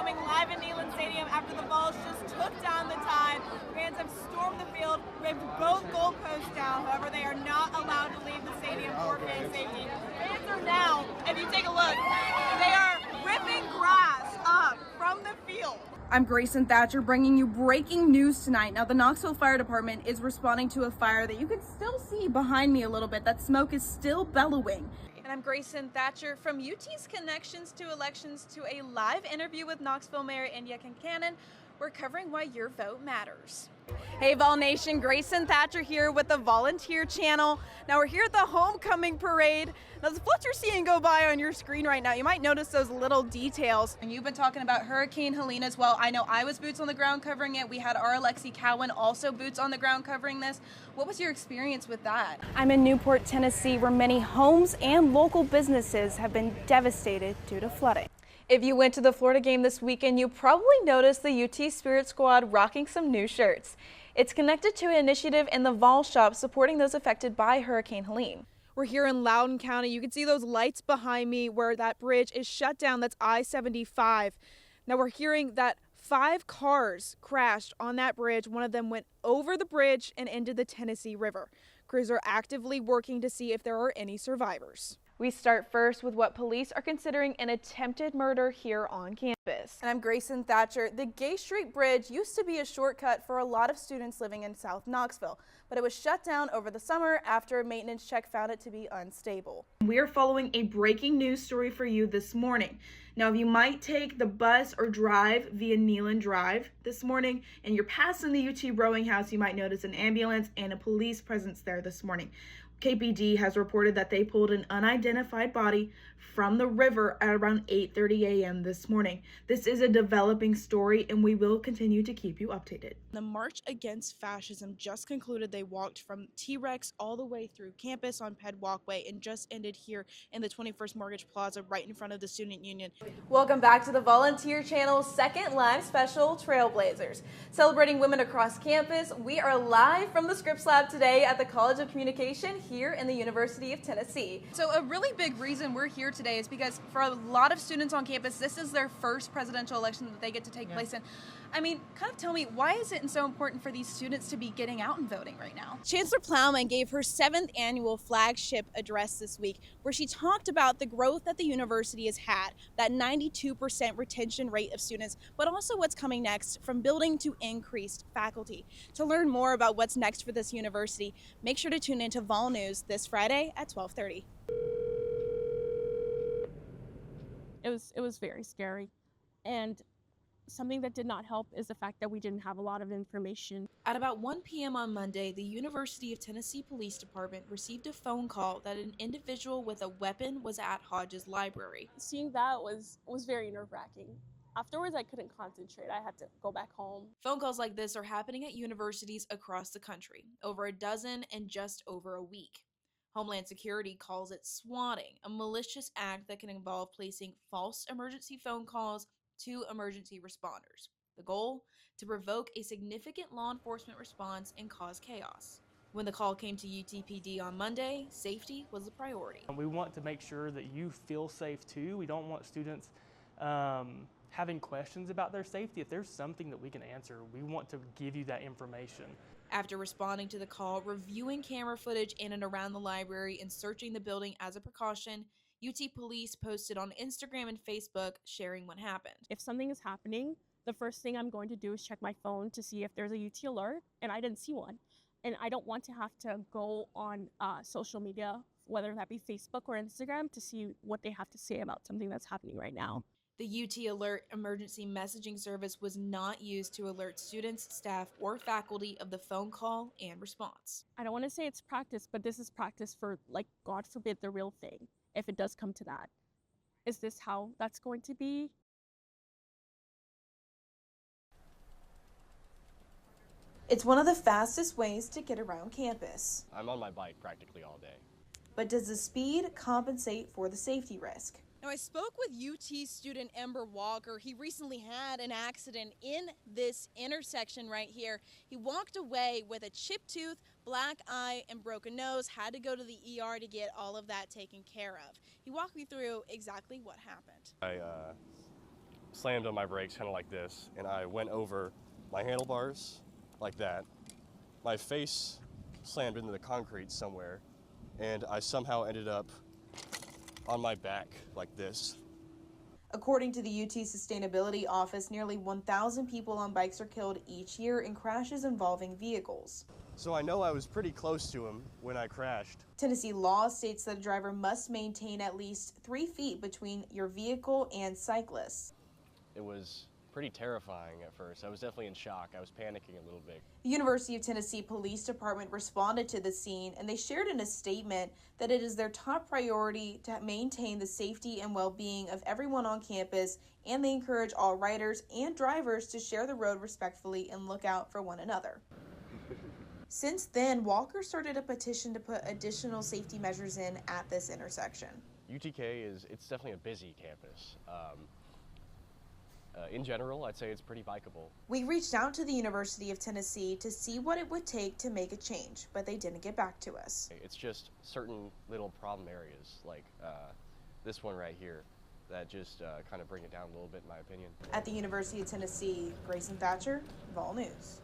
filming live in Neyland Stadium after the Vols just took down the Tide. Fans have stormed the field, ripped both goalposts down. However, they are not allowed to leave the stadium for fan safety. Fans are now, if you take a look, they are ripping grass up from the field. I'm Gracyn Thatcher bringing you breaking news tonight. Now, the Knoxville Fire Department is responding to a fire that you can still see behind me a little bit. That smoke is still bellowing. And I'm Gracyn Thatcher from UT's Connections to Elections to a live interview with Knoxville Mayor India Kincannon. We're covering why your vote matters. Hey Vol Nation, Gracyn Thatcher here with the Volunteer Channel. Now we're here at the homecoming parade. Now the floats you're seeing go by on your screen right now, you might notice those little details. And you've been talking about Hurricane Helene as well. I know I was boots on the ground covering it. We had our Alexi Cowan also boots on the ground covering this. What was your experience with that? I'm in Newport, Tennessee, where many homes and local businesses have been devastated due to flooding. If you went to the Florida game this weekend, you probably noticed the UT Spirit Squad rocking some new shirts. It's connected to an initiative in the Vol shop supporting those affected by Hurricane Helene. We're here in Loudoun County. You can see those lights behind me where that bridge is shut down. That's I-75. Now we're hearing that 5 cars crashed on that bridge. One of them went over the bridge and into the Tennessee River. Crews are actively working to see if there are any survivors. We start first with what police are considering an attempted murder here on campus. And I'm Gracyn Thatcher. The Gay Street Bridge used to be a shortcut for a lot of students living in South Knoxville, but it was shut down over the summer after a maintenance check found it to be unstable. We are following a breaking news story for you this morning. Now, if you might take the bus or drive via Neyland Drive this morning and you're passing the UT rowing house, you might notice an ambulance and a police presence there this morning. KPD has reported that they pulled an unidentified body from the river at around 8:30 a.m. this morning. This is a developing story and we will continue to keep you updated. The March Against Fascism just concluded. They walked from T-Rex all the way through campus on Ped Walkway and just ended here in the 21st Mortgage Plaza right in front of the Student Union. Welcome back to the Volunteer Channel's second live special, Trailblazers. Celebrating women across campus, we are live from the Scripps Lab today at the College of Communication here in the University of Tennessee. So a really big reason we're here today is because for a lot of students on campus, this is their first presidential election that they get to take place in. I mean, kind of tell me, why is it so important for these students to be getting out and voting right now? Chancellor Plowman gave her 7th annual flagship address this week, where she talked about the growth that the university has had, that 92% retention rate of students, but also what's coming next from building to increased faculty. To learn more about what's next for this university, make sure to tune into Vol News this Friday at 12:30. It was very scary, and something that did not help is the fact that we didn't have a lot of information. At about 1 p.m. on Monday, the University of Tennessee Police Department received a phone call that an individual with a weapon was at Hodges Library. Seeing that was very nerve-wracking. Afterwards, I couldn't concentrate. I had to go back home. Phone calls like this are happening at universities across the country, over a dozen in just over a week. Homeland Security calls it swatting, a malicious act that can involve placing false emergency phone calls to emergency responders. The goal? To provoke a significant law enforcement response and cause chaos. When the call came to UTPD on Monday, safety was a priority. We want to make sure that you feel safe too. We don't want students having questions about their safety. If there's something that we can answer, we want to give you that information. After responding to the call, reviewing camera footage in and around the library, and searching the building as a precaution, UT Police posted on Instagram and Facebook sharing what happened. If something is happening, the first thing I'm going to do is check my phone to see if there's a UT alert, and I didn't see one. And I don't want to have to go on social media, whether that be Facebook or Instagram, to see what they have to say about something that's happening right now. The UT Alert emergency messaging service was not used to alert students, staff, or faculty of the phone call and response. I don't want to say it's practice, but this is practice for, like, God forbid, the real thing, if it does come to that. Is this how that's going to be? It's one of the fastest ways to get around campus. I'm on my bike practically all day. But does the speed compensate for the safety risk? Now, I spoke with UT student Ember Walker. He recently had an accident in this intersection right here. He walked away with a chipped tooth, black eye, and broken nose, had to go to the ER to get all of that taken care of. He walked me through exactly what happened. I slammed on my brakes kind of like this, and I went over my handlebars like that. My face slammed into the concrete somewhere, and I somehow ended up on my back like this. According to the UT Sustainability Office, nearly 1,000 people on bikes are killed each year in crashes involving vehicles. So I know I was pretty close to him when I crashed. Tennessee law states that a driver must maintain at least 3 feet between your vehicle and cyclists. It was pretty terrifying at first. I was definitely in shock. I was panicking a little bit. The University of Tennessee Police Department responded to the scene, and they shared in a statement that it is their top priority to maintain the safety and well-being of everyone on campus, and they encourage all riders and drivers to share the road respectfully and look out for one another. Since then, Walker started a petition to put additional safety measures in at this intersection. UTK it's definitely a busy campus. In general, I'd say it's pretty bikeable. We reached out to the University of Tennessee to see what it would take to make a change, but they didn't get back to us. It's just certain little problem areas, like this one right here, that just kind of bring it down a little bit, in my opinion. At the University of Tennessee, Gracyn Thatcher, Vol News.